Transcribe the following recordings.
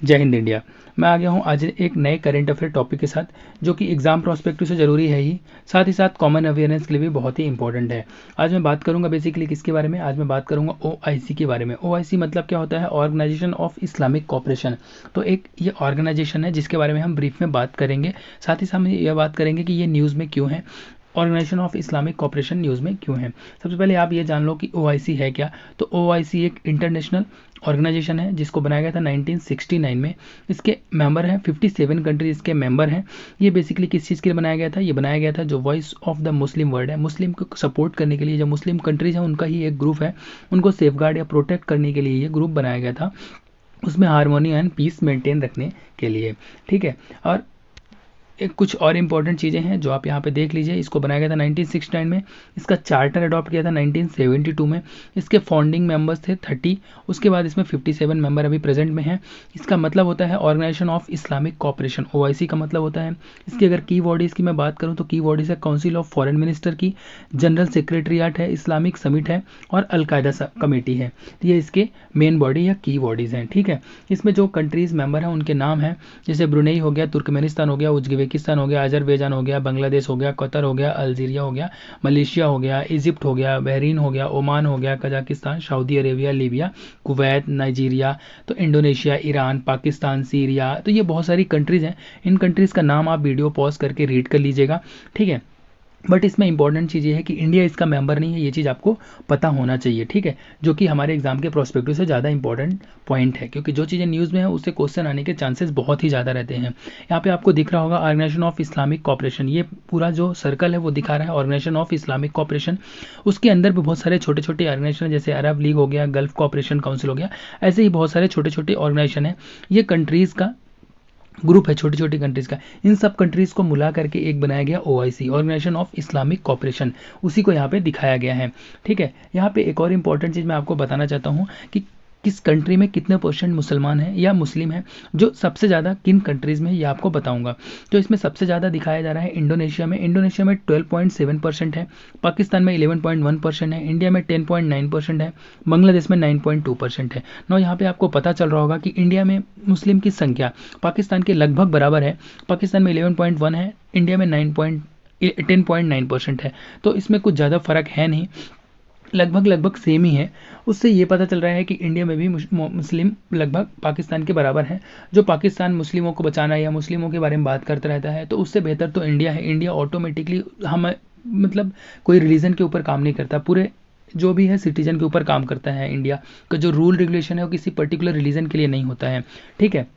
जय हिंद इंडिया। मैं आ गया हूँ आज एक नए करंट अफेयर टॉपिक के साथ, जो कि एग्जाम प्रोस्पेक्टिव से ज़रूरी है ही, साथ ही साथ कॉमन अवेयरनेस के लिए भी बहुत ही इंपॉर्टेंट है। आज मैं बात करूंगा बेसिकली किसके बारे में, आज मैं बात करूंगा ओआईसी के बारे में। ओआईसी मतलब क्या होता है? Organisation of Islamic cooperation. तो एक ये ऑर्गेनाइजेशन है जिसके बारे में हम ब्रीफ में बात करेंगे। साथ ही साथ हम ये बात करेंगे कि ये न्यूज़ में क्यों है, organisation of Islamic cooperation news में क्यों है। सबसे पहले आप ये जान लो कि ओआईसी है क्या। तो ओआईसी एक इंटरनेशनल ऑर्गेनाइजेशन है जिसको बनाया गया था 1969 में। इसके मेंबर हैं 57 कंट्रीज इसके मेंबर हैं। ये बेसिकली किस चीज़ के लिए बनाया गया था? ये बनाया गया था जो voice of the Muslim world है, मुस्लिम को सपोर्ट करने के लिए, जो मुस्लिम कंट्रीज हैं उनका ही एक ग्रुप है, उनको सेफगार्ड या प्रोटेक्ट करने के लिए ये ग्रुप बनाया गया था, उसमें हारमोनी एंड पीस मेंटेन रखने के लिए। ठीक है। और एक कुछ और इंपॉर्टेंट चीज़ें हैं जो आप यहाँ पे देख लीजिए। इसको बनाया गया था 1969 में, इसका चार्टर अडॉप्ट किया था 1972 में, इसके फाउंडिंग मेंबर्स थे 30, उसके बाद इसमें 57 मेंबर अभी प्रेजेंट में हैं। इसका मतलब होता है organisation of Islamic cooperation, OIC का मतलब होता है। इसकी अगर की बॉडीज़ की मैं बात करूँ तो की बॉडीज़ है काउंसिल ऑफ फॉरेन मिनिस्टर की, जनरल सेक्रेटरीट है, इस्लामिक समिट है और अलकायदा कमेटी है। ये इसके मेन बॉडी या की बॉडीज़ हैं। ठीक है। इसमें जो कंट्रीज़ मेंबर हैं उनके नाम हैं, जैसे ब्रुनेई हो गया, तुर्कमेनिस्तान हो गया, उज्बेकिस्तान हो गया, अजरबैजान हो गया, बांग्लादेश हो गया, कतर हो गया, अल्जीरिया हो गया, मलेशिया हो गया, इजिप्ट हो गया, बहरीन हो गया, ओमान हो गया, Kazakhstan, Saudi Arabia, Libya, Kuwait, Nigeria, तो इंडोनेशिया, ईरान, पाकिस्तान, सीरिया। तो ये बहुत सारी कंट्रीज़ हैं। इन कंट्रीज़ का नाम आप वीडियो पॉज करके रीड कर लीजिएगा। ठीक है। बट इसमें इंपॉर्टेंट चीज़ ये है कि इंडिया इसका मेंबर नहीं है, ये चीज़ आपको पता होना चाहिए। ठीक है। जो कि हमारे एग्जाम के प्रोस्पेक्टिव से ज़्यादा इंपॉर्टेंट पॉइंट है, क्योंकि जो चीज़ें न्यूज़ में है उससे क्वेश्चन आने के चांसेस बहुत ही ज़्यादा रहते हैं। यहाँ पे आपको दिख रहा होगा ऑर्गेनाइजेशन ऑफ इस्लामिक कोऑपरेशन, ये पूरा जो सर्कल है वो दिखा रहा है ऑर्गेनाइजेशन ऑफ इस्लामिक कोऑपरेशन। उसके अंदर भी बहुत सारे छोटे छोटे ऑर्गेनाइजेशन, जैसे अरब लीग हो गया, गल्फ कोऑपरेशन काउंसिल हो गया, ऐसे ही बहुत सारे छोटे छोटे ऑर्गेनाइजेशन है। ये कंट्रीज़ का ग्रुप है, छोटी छोटी कंट्रीज का। इन सब कंट्रीज को मिला करके एक बनाया गया OIC, organisation of Islamic cooperation, उसी को यहाँ पे दिखाया गया है। ठीक है। यहाँ पे एक और इंपॉर्टेंट चीज़ मैं आपको बताना चाहता हूँ कि किस कंट्री में कितने परसेंट मुसलमान हैं या मुस्लिम हैं, जो सबसे ज़्यादा किन कंट्रीज़ में, ये आपको बताऊंगा। तो इसमें सबसे ज़्यादा दिखाया जा रहा है इंडोनेशिया में। इंडोनेशिया में 12.7% है, पाकिस्तान में 11.1% है, इंडिया में 10.9% है, बांग्लादेश में 9.2% है। ना यहाँ पे आपको पता चल रहा होगा कि इंडिया में मुस्लिम की संख्या पाकिस्तान के लगभग बराबर है। पाकिस्तान में 11.1 है, इंडिया में 10.9% है। तो इसमें कुछ ज़्यादा फर्क है नहीं, लगभग लगभग सेम ही है। उससे ये पता चल रहा है कि इंडिया में भी मुस्लिम लगभग पाकिस्तान के बराबर हैं। जो पाकिस्तान मुस्लिमों को बचाना या मुस्लिमों के बारे में बात करता रहता है, तो उससे बेहतर तो इंडिया है। इंडिया ऑटोमेटिकली हम मतलब कोई रिलीजन के ऊपर काम नहीं करता, पूरे जो भी है सिटीजन के ऊपर काम करता है। इंडिया का जो रूल रेगुलेशन है वो किसी पर्टिकुलर रिलीजन के लिए नहीं होता है। ठीक है।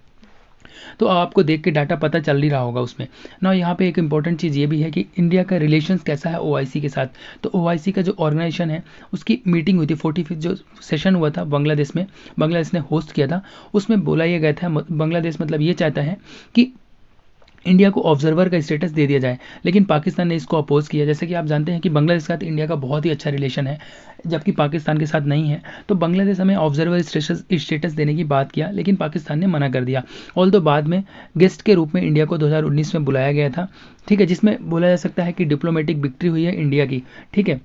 तो आपको देख के डाटा पता चल ही रहा होगा उसमें ना। यहाँ पे एक इंपॉर्टेंट चीज़ ये भी है कि इंडिया का रिलेशंस कैसा है ओआईसी के साथ। तो ओआईसी का जो ऑर्गेनाइजेशन है उसकी मीटिंग हुई थी, 45 जो सेशन हुआ था बांग्लादेश में, बांग्लादेश ने होस्ट किया था। उसमें बोला ये गया था, बांग्लादेश मतलब ये चाहता है कि इंडिया को ऑब्जर्वर का स्टेटस दे दिया जाए, लेकिन पाकिस्तान ने इसको अपोज किया। जैसे कि आप जानते हैं कि बांग्लादेश के साथ इंडिया का बहुत ही अच्छा रिलेशन है, जबकि पाकिस्तान के साथ नहीं है। तो बांग्लादेश हमें ऑब्जर्वर स्टेटस देने की बात किया, लेकिन पाकिस्तान ने मना कर दिया। ऑल्दो बाद में गेस्ट के रूप में इंडिया को 2019 में बुलाया गया था। ठीक है। जिसमें बोला जा सकता है कि डिप्लोमेटिक विक्ट्री हुई है इंडिया की। ठीक है।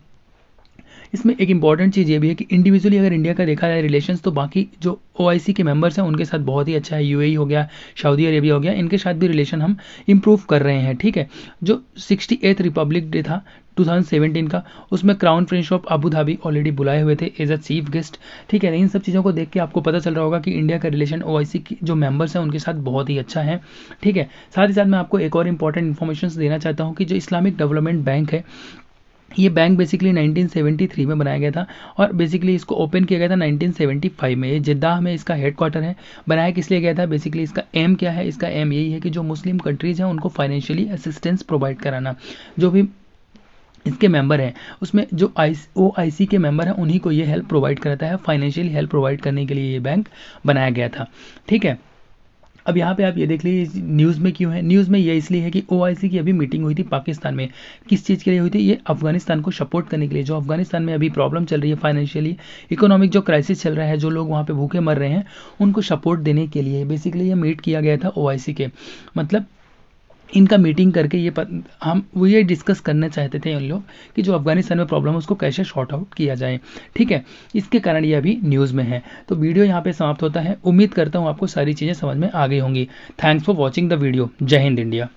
इसमें एक इंपॉर्टेंट चीज़ ये भी है कि इंडिविजुअली अगर इंडिया का देखा जाए रिलेशंस, तो बाकी जो ओआईसी के मेंबर्स हैं उनके साथ बहुत ही अच्छा है। यूएई हो गया, सऊदी अरेबिया हो गया, इनके साथ भी रिलेशन हम इम्प्रूव कर रहे हैं। ठीक है। जो 68th रिपब्लिक डे था 2017 का, उसमें crown Prince of Abu Dhabi already बुलाए हुए थे एज अ चीफ गेस्ट। ठीक है। इन सब चीज़ों को देख के आपको पता चल रहा होगा कि इंडिया का रिलेशन ओआईसी की जो मेंबर्स हैं उनके साथ बहुत ही अच्छा है। ठीक है। साथ ही साथ मैं आपको एक और इंपॉर्टेंट इन्फॉर्मेशन देना चाहता हूँ कि जो इस्लामिक डेवलपमेंट बैंक है, ये बैंक बेसिकली 1973 में बनाया गया था और बेसिकली इसको ओपन किया गया था 1975 में। ये जिद्दाह में इसका हेडक्वार्टर है। बनाया किस लिए गया था? बेसिकली इसका एम क्या है? इसका एम यही है कि जो मुस्लिम कंट्रीज़ हैं उनको फाइनेंशियली असिस्टेंस प्रोवाइड कराना। जो भी इसके मेंबर हैं उसमें जो ओआईसी के मेंबर हैं उन्हीं को ये हेल्प प्रोवाइड कराता है, फाइनेंशियली हेल्प प्रोवाइड करने के लिए ये बैंक बनाया गया था। ठीक है। अब यहाँ पे आप ये देख लीजिए न्यूज़ में क्यों है। न्यूज़ में ये इसलिए है कि ओआईसी की अभी मीटिंग हुई थी पाकिस्तान में। किस चीज़ के लिए हुई थी? ये अफगानिस्तान को सपोर्ट करने के लिए। जो अफगानिस्तान में अभी प्रॉब्लम चल रही है, फाइनेंशियली इकोनॉमिक जो क्राइसिस चल रहा है, जो लोग वहाँ पे भूखे मर रहे हैं, उनको सपोर्ट देने के लिए बेसिकली ये मीट किया गया था ओआईसी के। मतलब इनका मीटिंग करके हम वो ये डिस्कस करना चाहते थे उन लोग कि जो अफगानिस्तान में प्रॉब्लम है उसको कैसे शॉर्ट आउट किया जाए। ठीक है, इसके कारण ये अभी न्यूज़ में है। तो वीडियो यहाँ पे समाप्त होता है। उम्मीद करता हूँ आपको सारी चीज़ें समझ में आ गई होंगी। Thanks for watching the video. जय हिंद इंडिया।